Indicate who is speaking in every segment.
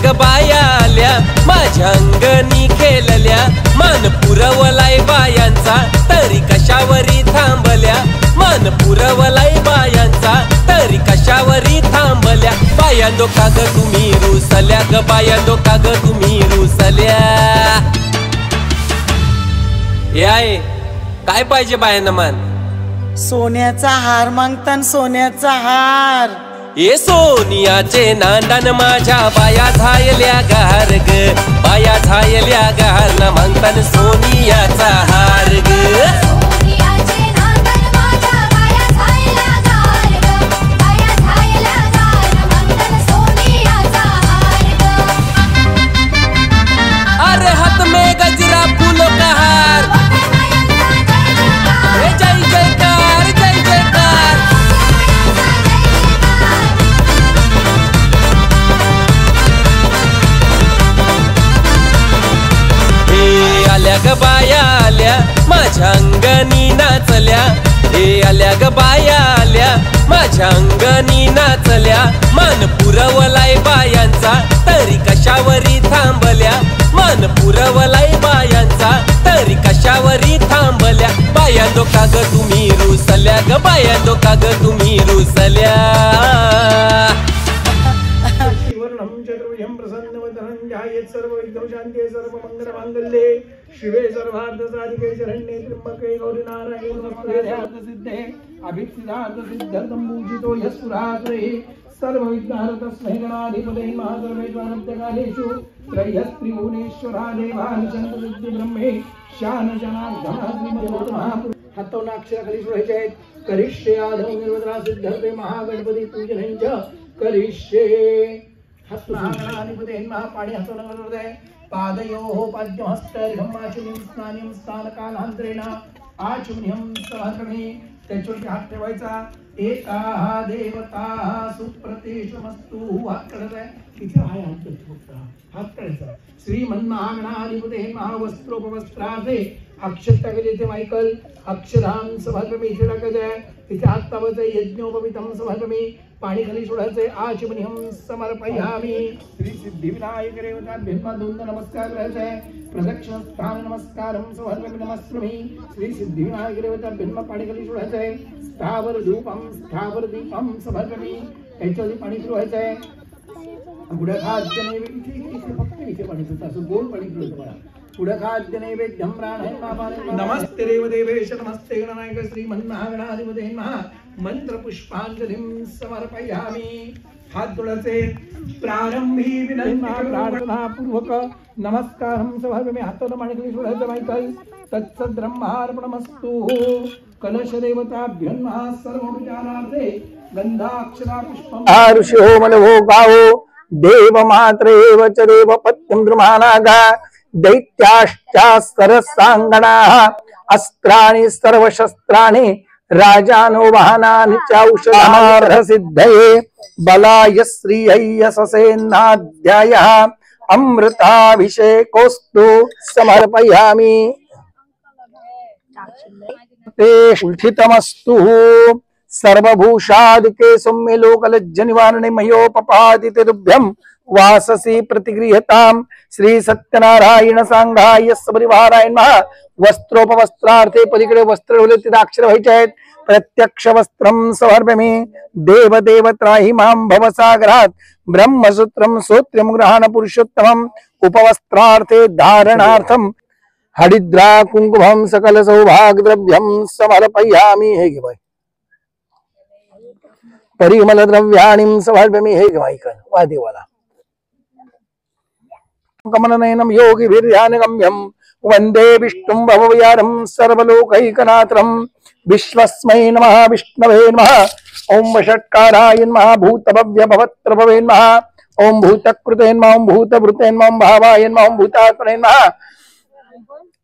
Speaker 1: ग बाया आल्या माझ्या अंगणी खेळल्या मान पुरवलाय बायांचा तरी कशावरी थांबल्या मान पुरवलाय बायांचा तरी कशावरी थांबल्या बायांनो का ग तुम्ही रुसल्या ग बायांनो का ग तुम्ही रुसल्या याय काय पाहिजे बायांना मान
Speaker 2: सोन्याचा हार मागतान सोन्याचा हार
Speaker 1: ए सोनियाचे नांदन माझ्या बाया झायल्या गार ग बाया झायल्या गार ना मागतान सोनियाचा हार ग अरे हाथ में गजरा फूलों का हार जय जयकार जय जयकार हे आल्या ग बाया आल्या माझ्या अंगणी नाचल्या हे आल्या ग बाया आल्या माझ्या अंगणी नाचल्या मान पुरवलाय बायांचा तरी कशावरी थांबल्या मान पुरवलाय बायांचा तरी कशावरी थांबल्या बायांनो का ग तुम्ही रुसल्या ग बायांनो का ग तुम्ही रुसल्या
Speaker 3: शिवे सर्वार्थ साधिके शरण्ये त्र्यंबके गौरी नारायणी नमोस्तुते सिद्धे अभिसिद्धार्थ सिद्धर्थं पूजितो यस्सुराग्रहे सर्वविघ्नहर तस्मै गणाधिपतये महासर्वेश्वरत्यकालेषु त्रयस्त्रिभुवनेश्वरा देवानुचंत सिद्धि ब्रह्मे शानजनार्दनाग्निमोतमः हातोना अक्षराखाली सोडायचे आहेत करिष्ये आधव निर्वद्रा सिद्धर्थे महागणपती पूजनंच करिष्ये हस्तनागणाधिपतये पाणी हातोना पादयोः पाद्यमस्तर्घमाचुनिं स्नानिं स्नानकालांतरेण आचमनीयं समर्पणे त्याच्यावरती हात ठेवायचा एका देवता सुप्रतिष्ठमस्तु हात काढायचा तिथे हात काढायचा श्रीमन्नागणाधिपते महावस्त्रोपवस्त्रार्थे अक्षतागेते मायकल अक्षरां समर्पणे इथे टाकायचं तिथे हात ताबायचा यज्ञोपवितं समर्पणे पाणी खाली सोडायचे आचमनीयं समर्पयामि श्री सिद्धिविनायक देवताभ्यं दोन नमस्कार करायचे प्रदक्षिण स्थान नमस्कारं समर्पयामि नमस्कृमि श्री सिद्धिविनायक देवताभ्यं पाणी खाली सोडायचे स्थावर धूपं स्थावर दीपं समर्पयामि याच्यावरती पाणी फिरवायचं आहे गुडखाद्य नैवेद्य इथे फक्त इथे पाणी फिरतं असं गोल पाणी फिरवतं मला गुडखाद्य नैवेद्यं प्राणायाम नमस्ते देवदेवेश नमस्ते गणनायक श्रीमन्नागणाधिपते नमः मंत्र पुष्पांजलिं समर्पयामि हात जोडायचे प्रारंभी विनंती प्रार्थना पूर्वक नमस्कारं समर्पयामि हाताला पाणी खाली सोडायचं मायकल तत्सद ब्रह्मार्पणमस्तु कलश देवताभ्यं नमः सर्वोपचारार्थे गंधाक्षरा पुष्पं
Speaker 4: ऋषिहो मलभो गावो देव मात्रेव च देव पत्यं द्रुमानागा दैत्याश्चास्तरसांगणाः अस्त्राणि सर्वशस्त्राणि राजानो वाहनानि चौषधानि सिद्धये बलाय श्रियै यशसेनाध्यायः अमृताभिषेकोस्तु समर्पयामि ते उल्थितमस्तु सर्वभूषादिके सौम्य लोकलज्ज निवारणे मयोपपादिते तुभ्यं वाससी प्रतिगृहतां श्री सत्यनारायण सांघाय परिवाराय नमः वस्त्रोपवस्त्रार्थे पलीकडे वस्त्र ठेवले तिथे अक्षर व्हायचे आहेत प्रत्यक्ष वस्त्रं समर्पयामि देवदेवत्राहि मां भवसागरात् ब्रह्मसूत्रं सूत्रं गृहाण पुरुषोत्तमं उपवस्त्रार्थे धारणार्थं हरिद्रा कुंकुमं सकल सौभाग्यद्रव्यं समर्पयामि हे घे परिमल द्रव्याणीं समर्पयामि हे मायकल वा देवाला कमलनयनं योगिभिर्ध्यानगम्यं वंदे विष्णुं भवभयारं सर्वलोकैकनाथं विश्वस्मै नमः विष्णवे नमः ओं वषट्काराय नमः भूतभव्य भवत्रभवे नमः ओं भूतकृते नमः ओं भूतभृते नमः ओं भावाय नमः ओं भूतात्मने नमः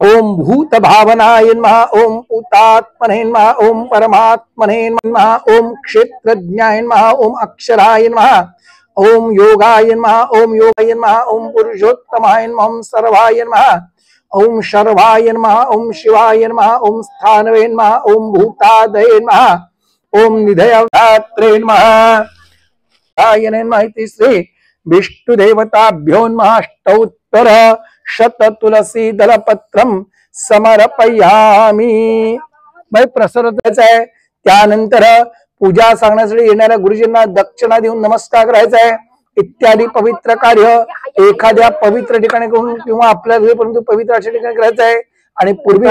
Speaker 4: ओं भूत भावनाय नमः ओं पूतात्मने नमः ओं परमात्मने नमः ओं क्षेत्रज्ञाय नमः ओं अक्षराय नमः ओं योगाय नमः ओं योगाय नमः ओं पुरुषोत्तमाय नमः ओं सर्वाय नमः ओं शर्वाय नमः ओं शिवाय नमः ओं स्थानवे नमः ओं भूतादये नमः ओं निधयात्रे नमः आयने नमः इति श्री विष्णुदेवताभ्यो नमः शत तुलसी दलपत्रम समर्पयामी। मग प्रसाद द्यायचा आहे। त्यानंतर पूजा सांगण्यासाठी येणाऱ्या गुरुजींना दक्षिणा देऊन नमस्कार करायचा आहे इत्यादी पवित्र कार्य एखाद्या पवित्र ठिकाणी करून किंवा आपल्या घरी परंतु पवित्र अशा ठिकाणी करायचं आहे। आणि पूर्वी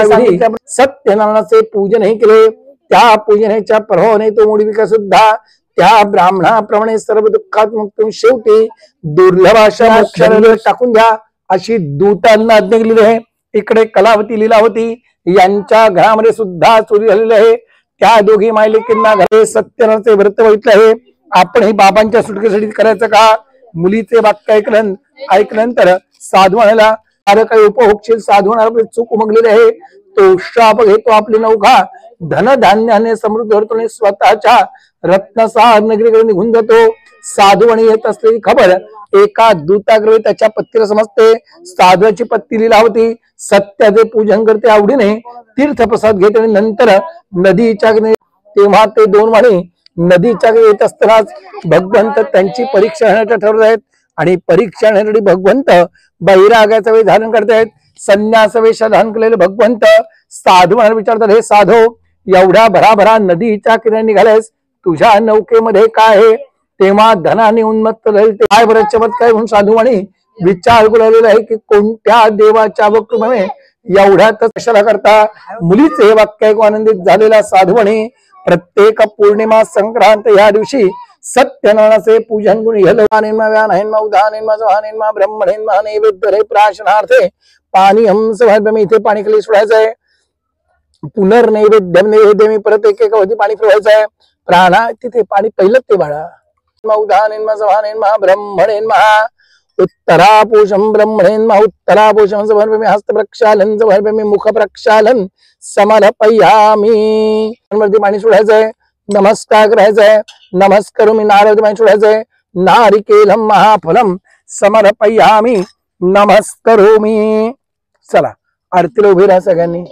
Speaker 4: सत्यनारायणाचे पूजनही केले त्या पूजनेच्या प्रभावाने तो मूळविका सुद्धा त्या ब्राह्मणाप्रमाणे सर्व दुःखात मुक्त शेवटी दुर्लभ अशा मोक्षाला टाकून द्या अशी दूतांना आज्ञा केलेली आहे। इकडे कलावती लीलावती यांच्या घरामध्ये सुद्धा चोरी झालेली आहे। त्या दोघी मायलेकींना घरे सत्यनारायणाचे व्रत बघितले आहे। आपण हे बाबांच्या सुटकेसाठी करायचं का? मुलीचे वाक्य ऐकल्यानंतर साधवाला काही उपभोगशील साधवणार आपली चूक उमगलेली आहे। तो शाप घेतो आपली नौका धनधान्याने समृद्ध होतो आणि स्वतःच्या रत्नसार नगरीकडे निघून जातो। साधवणी येत असलेली खबर एका दूताग्रही त्याच्या पत्नीला समजते। साधवाची पत्नी लीलावती सत्याचे पूजन करते आवडीने तीर्थप्रसाद घेते आणि नंतर नदीच्या तेव्हा ते दोन वाणी नदीच्या येत असतानाच भगवंत त्यांची परीक्षा घेण्याचं ठरवत आहेत आणि परीक्षा घेण्यासाठी भगवंत बैराग्याचा वेश धारण करतायत। संन्यास वेश धारण केलेले भगवंत साधवांना विचारतात, हे साधो एवढ्या भराभरा नदीच्या किनारी निघालेस, तुझ्या नौकेमध्ये काय आहे? तेव्हा धनाने उन्मत्त राहील ते काय बरं चमत्कार म्हणून साधुवाणी विचार करू आहे की कोणत्या देवाच्या वकृपेने एवढ्यात कशाला करता? मुलीचे हे वाक्य ऐकून आनंदित झालेला साधुवाणी प्रत्येक पौर्णिमा संक्रांत या दिवशी सत्यनारायणाचे पूजन नैवेद्य प्राशनार्थे पाणी हंस इथे पाणी खाली सोडायचं आहे। पुनर्नैवेद्य नैवेद्य परत एक पाणी फिरवायचं आहे। प्राणा तिथे पाणी पहिलं ते बाळा ब्रह्मणेन महा उत्तरापोषम ब्रह्मणेन महा उत्तरापोषम समर्पयामि हस्त प्रक्षालन समर्पयामि मुख प्रक्षालन समर्पयामि। पाणी सोडायचंय, नमस्कार करायचंय, नमस्कार मी नारद पाणी सोडायचंय। नारिकेलम महाफलम समर्पयामि नमस्करोमि। चला आरतीला उभे राहा सगळ्यांनी।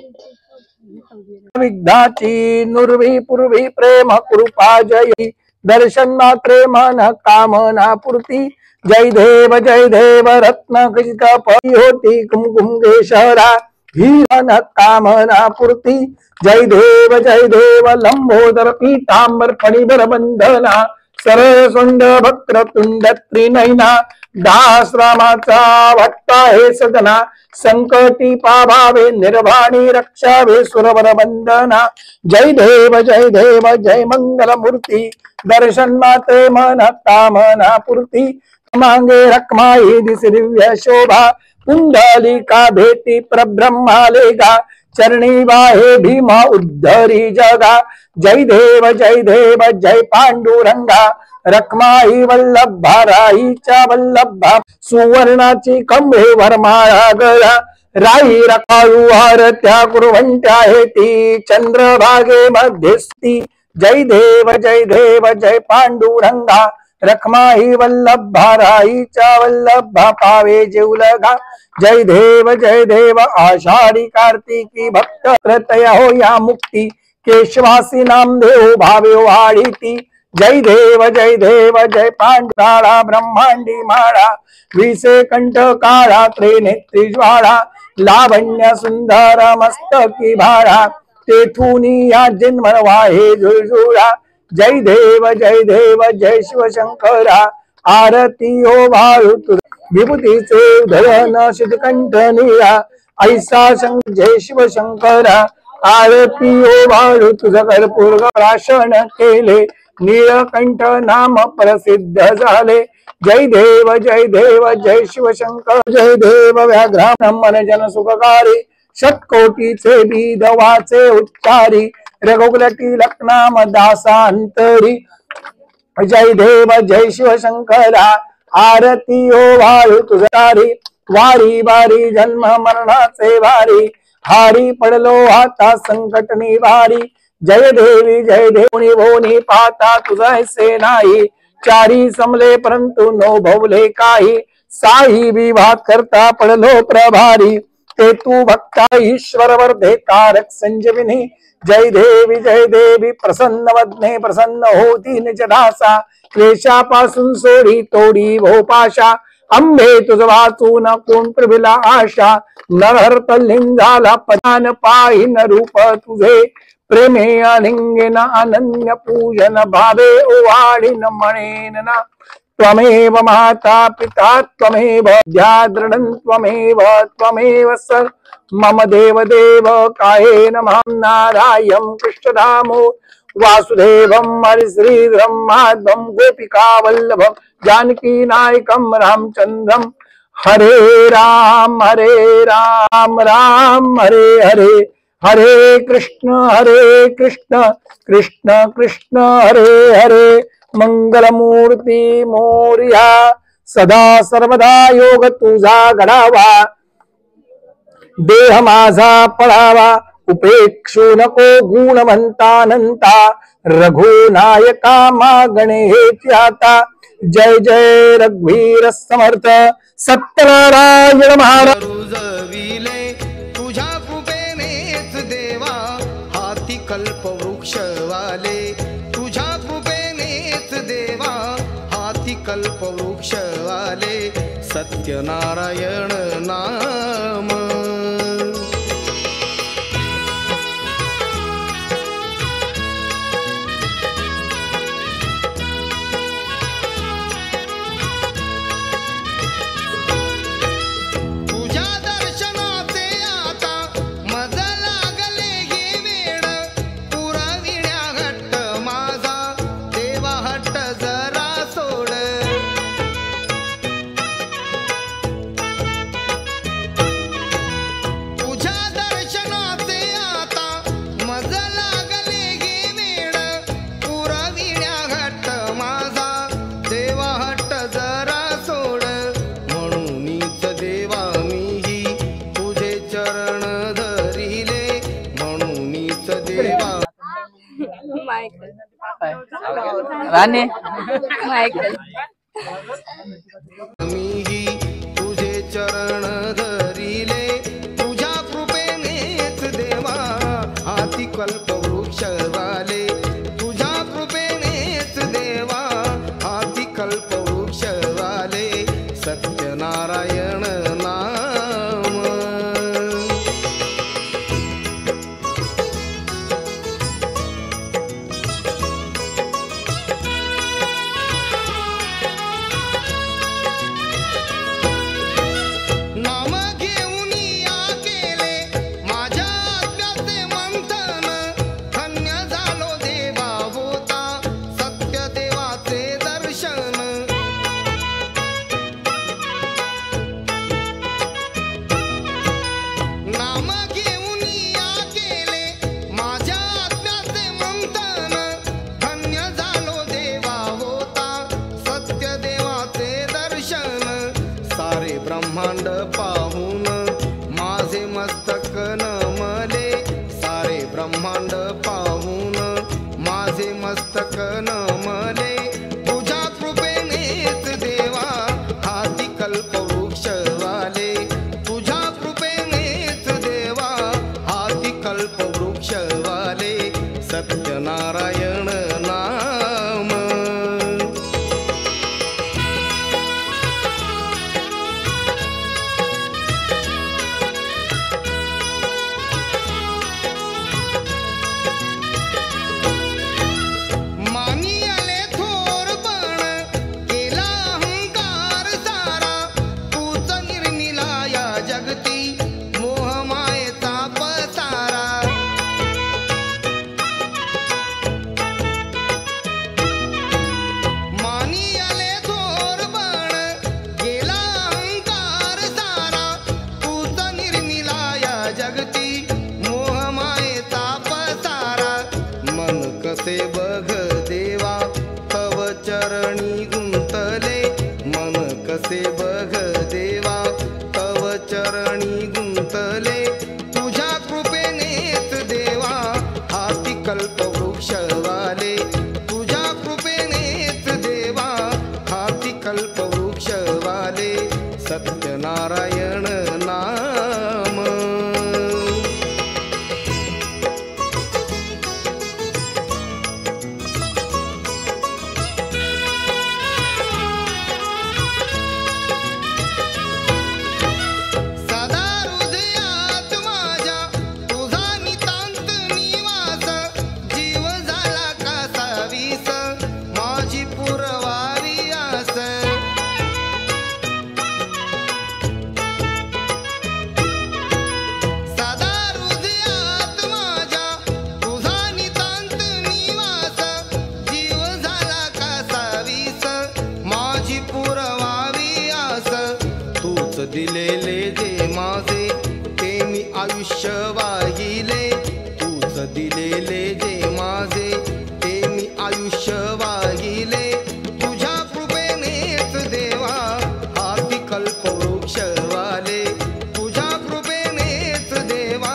Speaker 4: विघ्नाची नुर्वी पूर्वी प्रेम कृपा जयी दर्शन मात्रे मन कामना पूर्ती। जय देव रत्न खचित होती कुमकुम केशरा हीरन कामना पूर्ती। जय देव लंबोदर पीतांबर फणीभर बंधना सरसुंड भक्रतुंड त्रिनयना दास रामाचा भक्ता हे सदना संकटी पाभावे निर्वाणी रक्षावे सुरवर बंधना। जय देव जय मंगल मूर्ती दर्शन मात्रे मन कामना पूर्ती। मांगे रखमाई दिसे दिव्य शोभा पुंडलिका भेटी प्रब्रह्मालेगा चरणी वाहे भीमा उद्धरी जगा। जय देव जय पांडुरंगा रखमाई वल्लभा राईच्या वल्लभा सुवर्णाची कंभे वरमाळा गळा राई रकाळू आरत्या कुरवंट्या हेती चंद्रभागे मध्यस्थी। जय देव जय पांडुरंगा रखमाई वल्लभा राईच्या वल्लभा पावे जेवलगा। जय देव आषाढी कार्तिकी भक्त प्रतया हो या मुक्ती केशवासी नामदेव भावे वाढीती। जय देव जय पांडुराळा ब्रह्मांडी माळा विसे कंठ काळा त्रिनेत्री ज्वाळा लावण्य सुंदर मस्तकी भाळा तेथुनी या जन्म वाहे झुळझुळा। जय देव जय शिवशंकरा आरती हो भाळू विभूतीचे धरण शितकंठ निळा ऐसा जय शिवशंकरा आरती हो भाळू तुझं कर्पूर प्राशन केले नीलकंठ नाम प्रसिद्ध झाले। जय देव जय शिवशंकर जय देव व्याघ्राम मन जन सुखकारी शतकोटीचे बीधवाचे उच्चारी रघुकुलटी लक्नाम दासांतरी। जय देव जय शिवशंकरा आरती हो भाळू तुझारी वारी वारी जन्म मरणाचे भारी हारी पडलो आता संकट निवारी। जय देवी भोनी पाहता तुझा ऐसे नाही चारी समले परंतु नो भवले काही साई विवाह करता पडलो प्रभारी ते तू भक्ता ईश्वर वर्धे तारक संजीवनी जय देवी प्रसन्न वदने प्रसन्न होती निज ढासा क्लेशापासून सोडी तोडी भोपाशा अंबे तुझ वाचून कोण प्रभिला आशा नरहर तल्लीन झाला पदान पाहिन रूप तुझे प्रेमे अलिंगेन अनन्य पूजन भावे ओवाळीन म्हणेन ना त्वमेव माता पिता त्वमेव ध्यादृढं त्वमेव स मम देव कायेन मां नारायं कृष्णधामो वासुदेवं हरिश्रीधरं माधवं गोपिकावल्लभं जानकी नायकं रामचन्द्रं हरे राम राम हरे हरे हरे कृष्ण कृष्ण कृष्ण हरे हरे मंगलमूर्ती मोर्या सदा सर्वदा योग तुझा घडावा देह माझा पळावा उपेक्षू नको गुणवंतानंता रघुनायका मागणे हेची आता जय जय रघुवीर समर्थ सत्यनारायण महाराज
Speaker 5: तुझ्या कृपेनेच देवा हाती कल्पवृक्ष वाले तुझ्या कृपेनेच देवा हाती कल्पवृक्ष वाले सत्यनारायण नाम
Speaker 6: राणे मायकल
Speaker 5: मीही तुझे चरण धरिले तुझ्या कृपेनेच देवा हाती कल्पवृक्ष वाले तुझ्या कृपेनेच देवा हाती कल्पवृक्ष वाले सत्यनारायण नाम ब्रह्मांड पाहून माझे मस्तक नमले सारे ब्रह्मांड पाहून माझे मस्तक नमले तुझ्या कृपेनेच देवा हाती कल्पवृक्ष वाले तुझ्या कृपेनेच देवा हाती कल्पवृक्ष वाले सत्यनारायण नाम कसे बघ देवा तव चरणी गुंतले मन कसे बघ देवा तव चरणी गुंतले तुझ्या कृपेनेच देवा हाती कल्पवृक्ष वाले तुझ्या कृपेनेच देवा हाती कल्पवृक्ष वाले सत्यनारायण नाम दिलेले जे माझे ते मी आयुष्य वाहिले, तूच दिलेले जे माझे ते मी आयुष्य वाहिले. तुझ्या कृपेनेच देवा हाती कल्पवृक्ष वाले, तुझ्या कृपेनेच देवा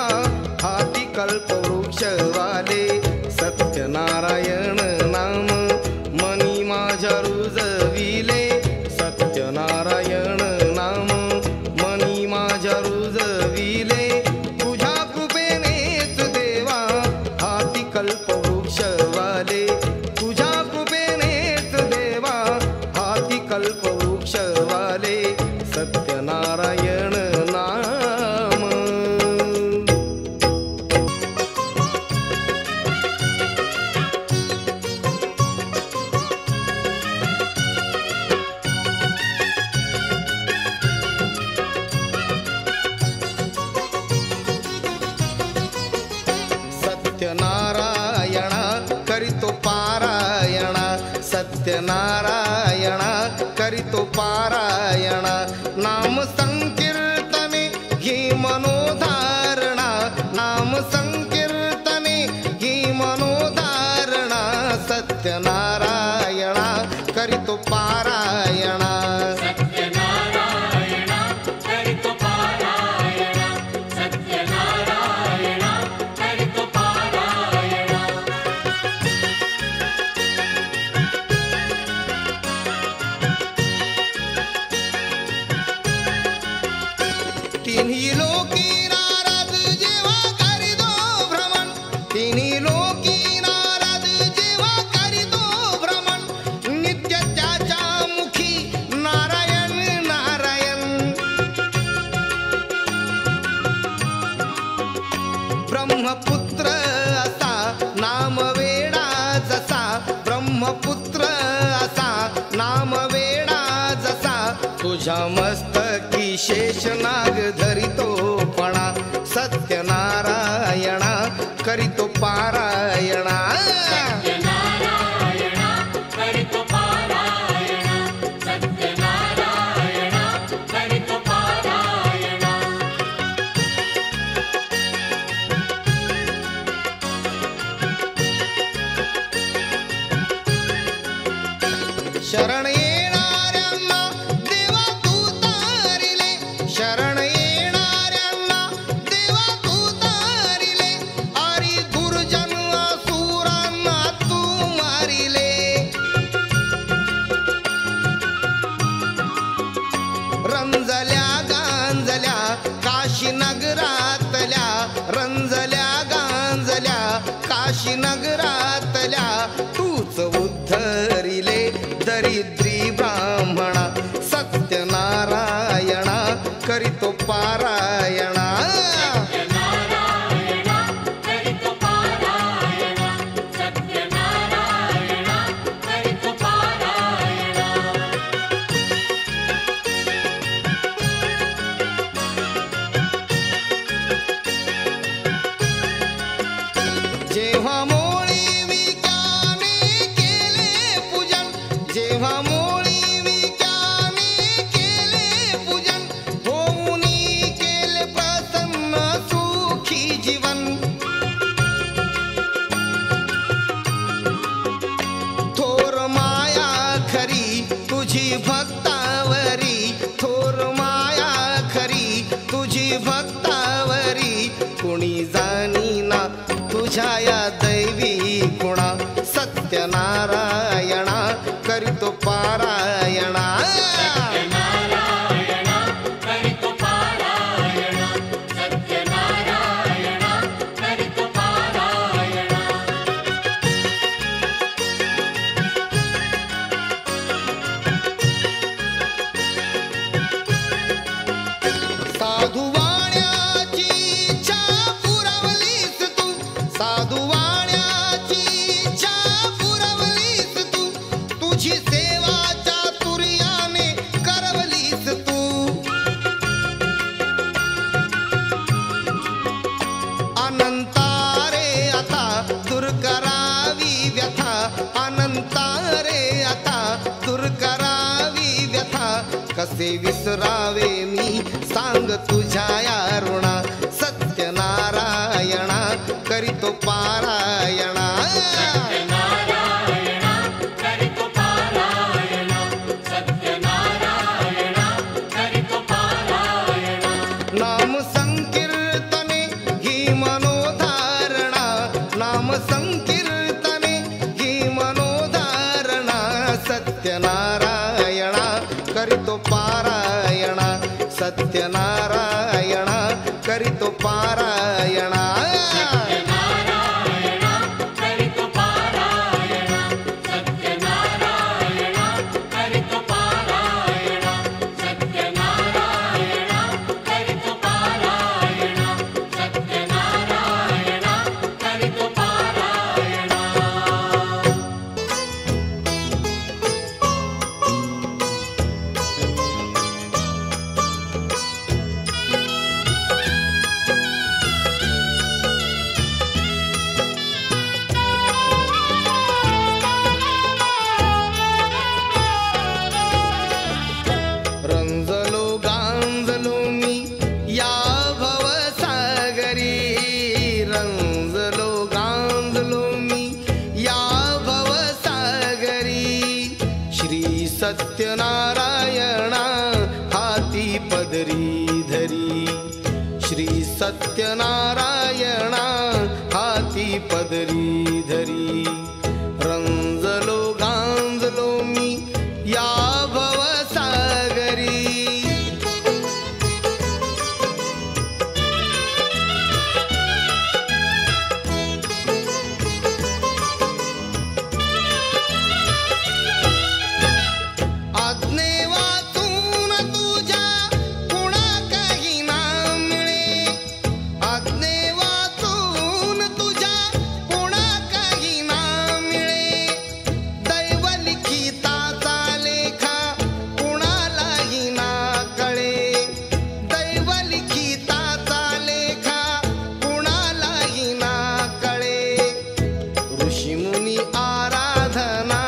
Speaker 5: हाती कल्पवृक्ष वाले. सत्यनारायण नाम मनी माझ्या रुजविले, सत्यनारायण नाम मनी माझ्या रुजविले. तुझ्या कृपेनेच देवा हाती कल्पवृक्ष वाले, तुझ्या कृपेनेच देवा हाती कल्पवृक्ष वाले. सत्यनारायण नाम. सत्यनारायण करीतो पारायण, सत्यनारायण करीतो पारायण. नाम संकीर्तने ही मनोधारणा, नाम संकीर्तने ही मनोधारणा. सत्यनारायण करीतो पारायण. तिन्ही लोकी नारद जेव्हा करीतो भ्रमण, तिन्ही लोकी नारद जेव्हा करीतो भ्रमण. नित्य त्याच्या मुखी नारायण नारायण. ब्रह्मपुत्र असा नाम वेडा जसा, ब्रह्मपुत्र असा नाम वेडा जसा. तुझ्या मस्तकी शेषनाग धरितो पणा, सत्यनारायण करीतो पारायण. शरण येणाऱ्यांना देवा तू तारिले, शरण येणाऱ्यांना देवा तू तारिले. आरी दुर्जन असुरांना तू मारिले. रंजल्या गांजल्या काशी नगरातल्या, रंजल्या गांजल्या काशी नगरातल्या. तूच उद्धरिले दरिद्री ब्राह्मणा, सत्यनारायण करीतो पारायण. जेव्हा मोळी विक्याने केले पूजन, जेव्हा मोळी विक्याने केले पूजन. होऊनी केले प्रसन्न सुखी जीवन. थोर माया खरी तुझी भक्तावरी, थोर माया खरी तुझी भक्तावरी. कुणी जाणीना तुझ्या या दैवी गुणा, सत्यनारायण करीतो पारायण. साधू वाण्याची इच्छा पुरवलीस तू, साधू वाण्याची इच्छा पुरवलीस तू. तुझी सेवा चातुर्याने जावे मी सांग तुझ्या या ऋणा सत्यनारायणा करीतो पारायणा नाम संकीर्तने ही मनोधारणा नाम संकीर्तने ही मनोधारणा सत्यनारायणा करीतो पारायणा सत्यनारायणा करीतो पारायणा रंजलो गांजलो मी या भवसागरी रंजलो गांजलो मी या भवसागरी श्री सत्यनारायणा हाती पदरी धरी श्री सत्यनारायणा हाती पदरी धरी रंजलो गांजलो मी या भवसागरी आज्ञे वाचून तुझ्या कुणा काही ना मिळे आज्ञे वाचून तुझ्या कुणा काही ना मिळे दैव लिखिताचा लेखा कुणालाही ना कळे दैव लिखिताचा लेखा कुणालाही ना कळे ऋषीमुनी आराधना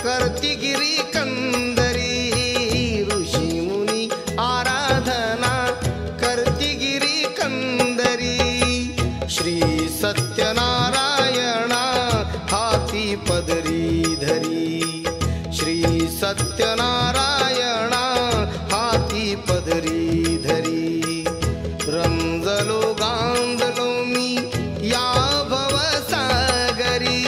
Speaker 5: करती गिरी कंदरी ऋषीमुनी आराधना करती गिरी कंदरी श्री सत्यनारायणा हाती पदरी धरी श्री सत्यनारायणा हाती पदरी धरी रंजलो गांजलो मी या भवसागरी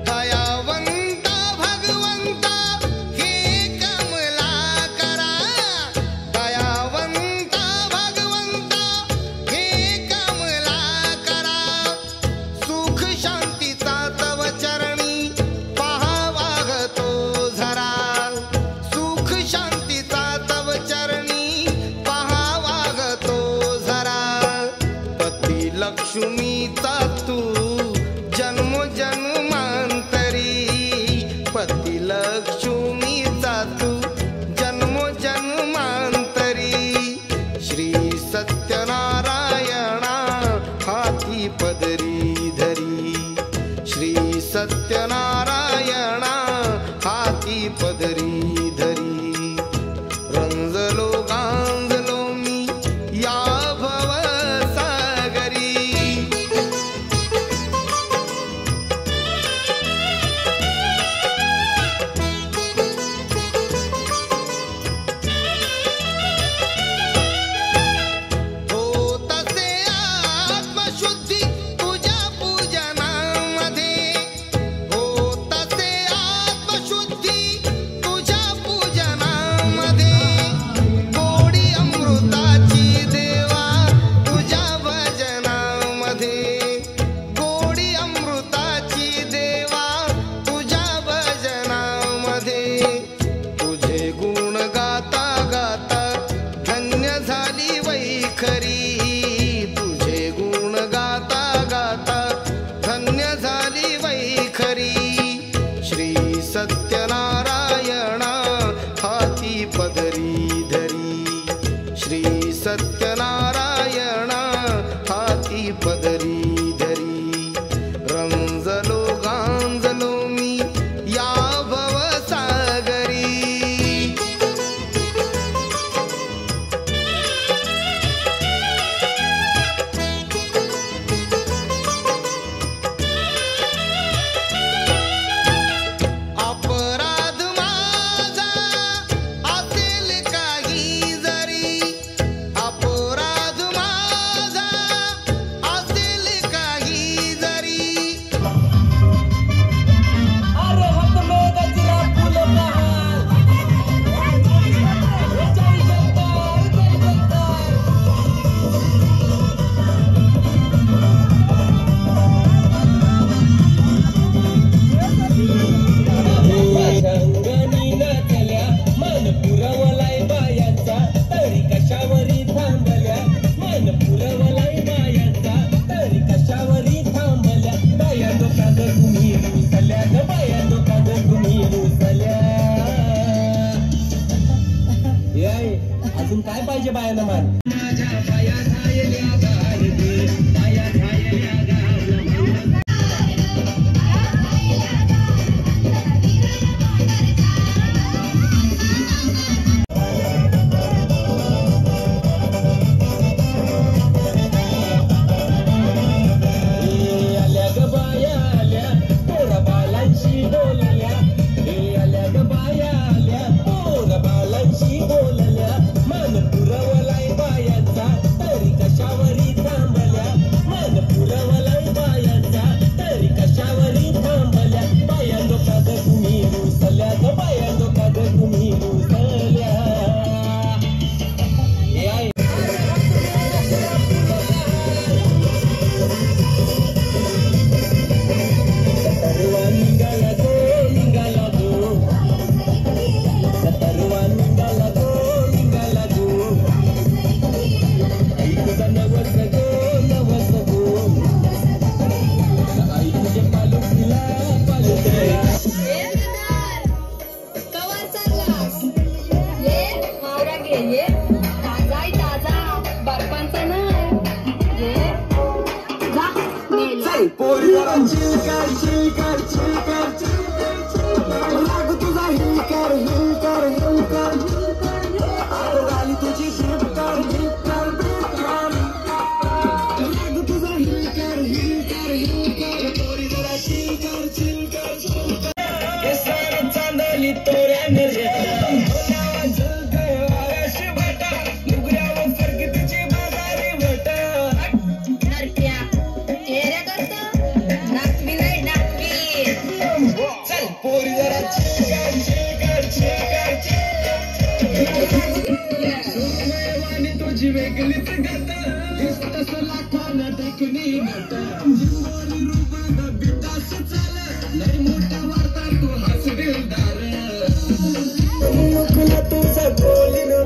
Speaker 5: दयावंता भगवंता हे कमलाकरा दयावंता भगवंता हे कमलाकरा सुख शांतीचा तव चरणी पहावागतो झरा सुख शांतीचा तव चरणी पहावागतो झरा पती लक्ष्मीचा तू जन्म जन्मांतरी पती लक्ष्मीचा तू जन्म जन्मांतरी श्री सत्यनारायणा हाती पदरी धरी श्री सत्यनारायणा हाती पदरी धरी रंजलो गांजलो मी या भवसागरी
Speaker 1: पाहिजे बायानं मान.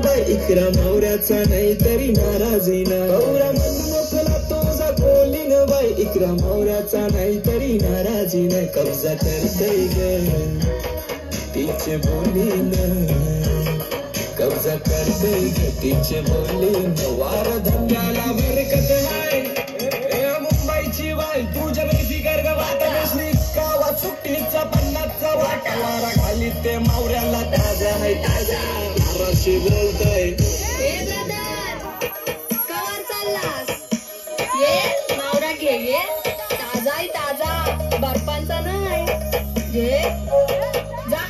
Speaker 7: मावऱ्याचा नाही तरी नाराजीना गौरा मनोकला तुझा बोलीन बाई इकरा मावऱ्याचा नाही तरी नाराजीना कब्जा करतय ग तिचे बोलीन कब्जा करतय ग तिचे बोलीन वार धंद्याला बरकत आहे मुंबईची बाई तुझ्या बेसी गर्ग वाटा बसली गावात सुट्टीचा 50चा वाटा वारा खाली ते मावऱ्याला ताजा आहे ताजा नाराशी बोलतय
Speaker 6: ताजा बर्फांचा नाही घे जा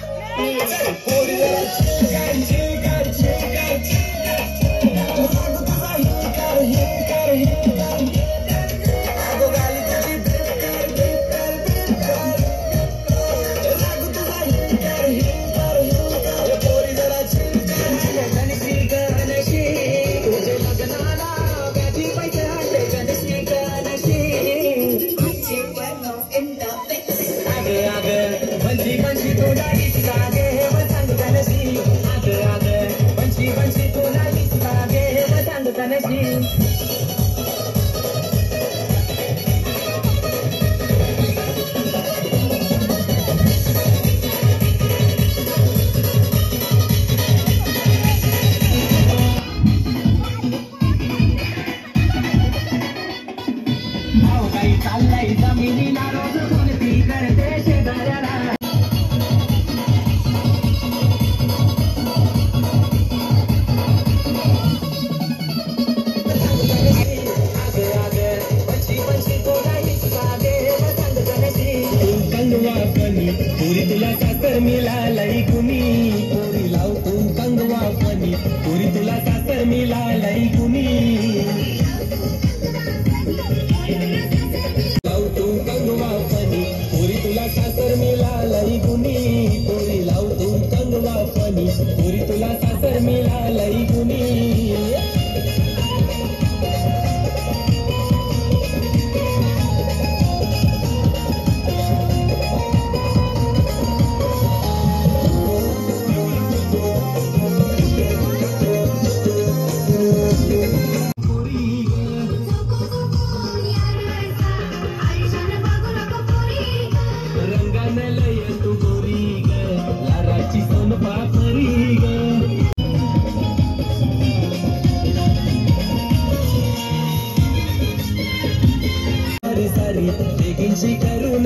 Speaker 7: तयारी बेगीनशी करून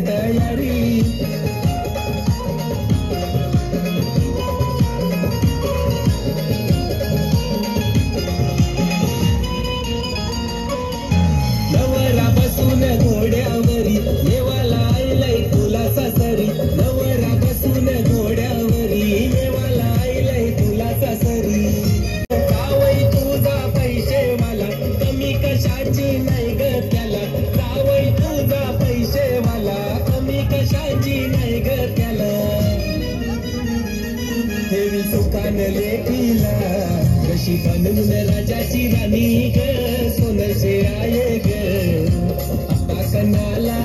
Speaker 7: तयारी नवरा बसून घोड्यावरी देवाला आईलय तुला सासरी नवरा बसून घोड्यावरी देवाला आईलय तुला सासरी जावई तुझा पैसे मला कमी कशाची नाही ग त्याला जावई तुझा पैसे मला कमी कशाची नाही ग त्याला देवी सुखान लेखीला कशी बनून राजाची राणी ग सोनशे आहे ग आपा कनाला